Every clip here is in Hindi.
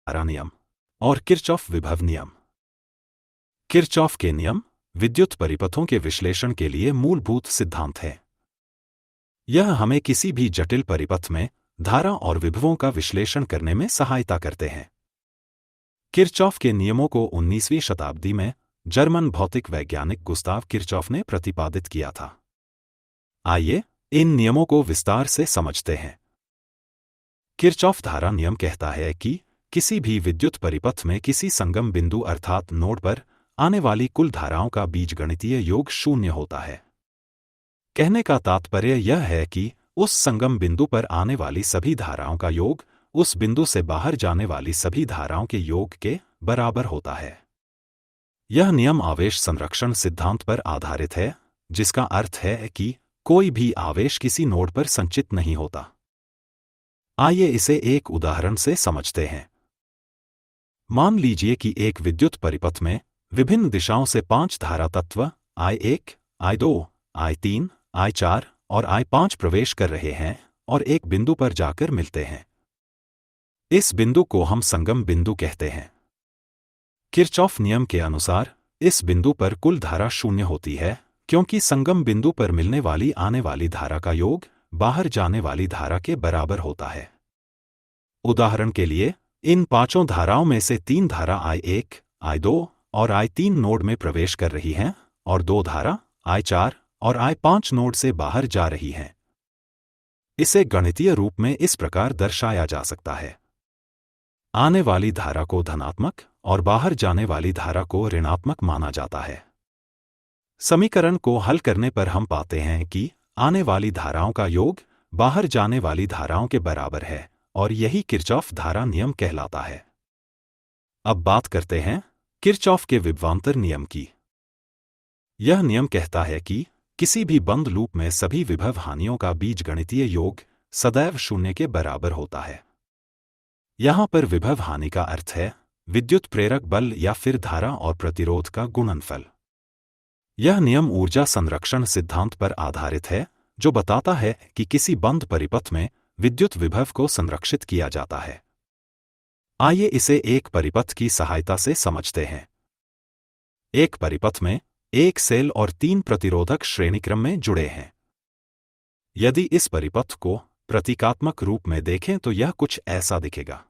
धारा नियम और किरचॉफ विभव नियम। किरचॉफ के नियम विद्युत परिपथों के विश्लेषण के लिए मूलभूत सिद्धांत हैं। यह हमें किसी भी जटिल परिपथ में धारा और विभवों का विश्लेषण करने में सहायता करते हैं। किरचॉफ के नियमों को 19वीं शताब्दी में जर्मन भौतिक वैज्ञानिक गुस्ताव किरचॉफ ने प्रतिपादित किया था। आइए इन नियमों को विस्तार से समझते हैं। किरचॉफ धारा नियम कहता है कि किसी भी विद्युत परिपथ में किसी संगम बिंदु अर्थात नोड पर आने वाली कुल धाराओं का बीजगणितीय योग 0 होता है। कहने का तात्पर्य यह है कि उस संगम बिंदु पर आने वाली सभी धाराओं का योग उस बिंदु से बाहर जाने वाली सभी धाराओं के योग के बराबर होता है। यह नियम आवेश संरक्षण सिद्धांत पर आधारित है, जिसका अर्थ है कि कोई भी आवेश किसी नोड पर संचित नहीं होता। आइए इसे एक उदाहरण से समझते हैं। मान लीजिए कि एक विद्युत परिपथ में विभिन्न दिशाओं से 5 धारा तत्व I1, I2, I3, I4 और I5 प्रवेश कर रहे हैं और एक बिंदु पर जाकर मिलते हैं। इस बिंदु को हम संगम बिंदु कहते हैं। किरचॉफ नियम के अनुसार इस बिंदु पर कुल धारा 0 होती है, क्योंकि संगम बिंदु पर मिलने वाली आने वाली धारा का योग बाहर जाने वाली धारा के बराबर होता है। उदाहरण के लिए इन 5 धाराओं में से 3 धारा I1, I2 और I3 नोड में प्रवेश कर रही हैं और 2 धारा I4 और I5 नोड से बाहर जा रही हैं। इसे गणितीय रूप में इस प्रकार दर्शाया जा सकता है। आने वाली धारा को धनात्मक और बाहर जाने वाली धारा को ऋणात्मक माना जाता है। समीकरण को हल करने पर हम पाते हैं कि आने वाली धाराओं का योग बाहर जाने वाली धाराओं के बराबर है और यही किरचॉफ धारा नियम कहलाता है। अब बात करते हैं किरचॉफ के विभवांतर नियम की। यह नियम कहता है कि किसी भी बंद लूप में सभी विभव हानियों का बीजगणितीय योग सदैव 0 के बराबर होता है। यहां पर विभव हानि का अर्थ है विद्युत प्रेरक बल या फिर धारा और प्रतिरोध का गुणनफल। यह नियम ऊर्जा संरक्षण सिद्धांत पर आधारित है, जो बताता है कि किसी बंद परिपथ में विद्युत विभव को संरक्षित किया जाता है। आइए इसे एक परिपथ की सहायता से समझते हैं। एक परिपथ में एक सेल और 3 प्रतिरोधक श्रेणीक्रम में जुड़े हैं। यदि इस परिपथ को प्रतीकात्मक रूप में देखें तो यह कुछ ऐसा दिखेगा।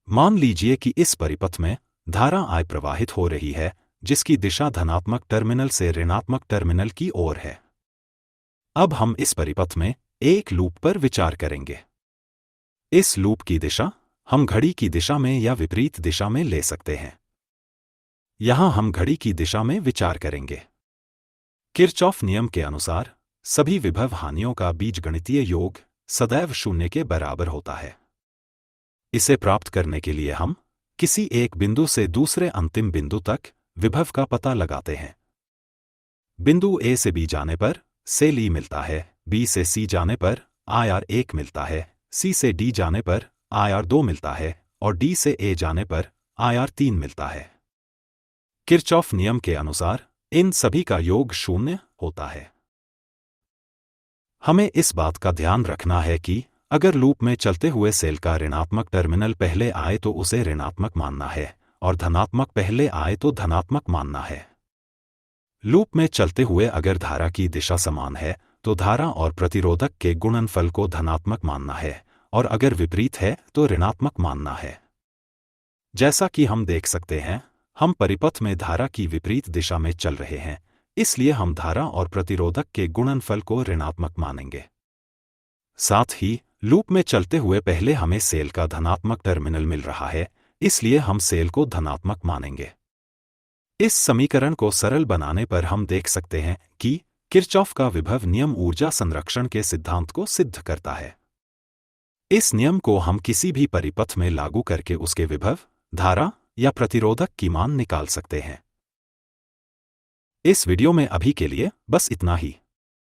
मान लीजिए कि इस परिपथ में धारा I प्रवाहित हो रही है, जिसकी दिशा धनात्मक टर्मिनल से ऋणात्मक टर्मिनल की ओर है। अब हम इस परिपथ में एक लूप पर विचार करेंगे। इस लूप की दिशा हम घड़ी की दिशा में या विपरीत दिशा में ले सकते हैं। यहां हम घड़ी की दिशा में विचार करेंगे। किरचॉफ नियम के अनुसार सभी विभव हानियों का बीजगणितीय योग सदैव 0 के बराबर होता है। इसे प्राप्त करने के लिए हम किसी एक बिंदु से दूसरे अंतिम बिंदु तक विभव का पता लगाते हैं। बिंदु A से B जाने पर सेल E मिलता है, B से C जाने पर IR1 मिलता है, C से D जाने पर IR2 मिलता है और D से A जाने पर IR3 मिलता है। किरचॉफ नियम के अनुसार इन सभी का योग 0 होता है। हमें इस बात का ध्यान रखना है कि अगर लूप में चलते हुए सेल का ऋणात्मक टर्मिनल पहले आए तो उसे ऋणात्मक मानना है और धनात्मक पहले आए तो धनात्मक मानना है। लूप में चलते हुए अगर धारा की दिशा समान है तो धारा और प्रतिरोधक के गुणनफल को धनात्मक मानना है और अगर विपरीत है तो ऋणात्मक मानना है। जैसा कि हम देख सकते हैं, हम परिपथ में धारा की विपरीत दिशा में चल रहे हैं, इसलिए हम धारा और प्रतिरोधक के गुणनफल को ऋणात्मक मानेंगे। साथ ही लूप में चलते हुए पहले हमें सेल का धनात्मक टर्मिनल मिल रहा है, इसलिए हम सेल को धनात्मक मानेंगे। इस समीकरण को सरल बनाने पर हम देख सकते हैं कि किरचॉफ का विभव नियम ऊर्जा संरक्षण के सिद्धांत को सिद्ध करता है। इस नियम को हम किसी भी परिपथ में लागू करके उसके विभव, धारा या प्रतिरोधक की मान निकाल सकते हैं। इस वीडियो में अभी के लिए बस इतना ही।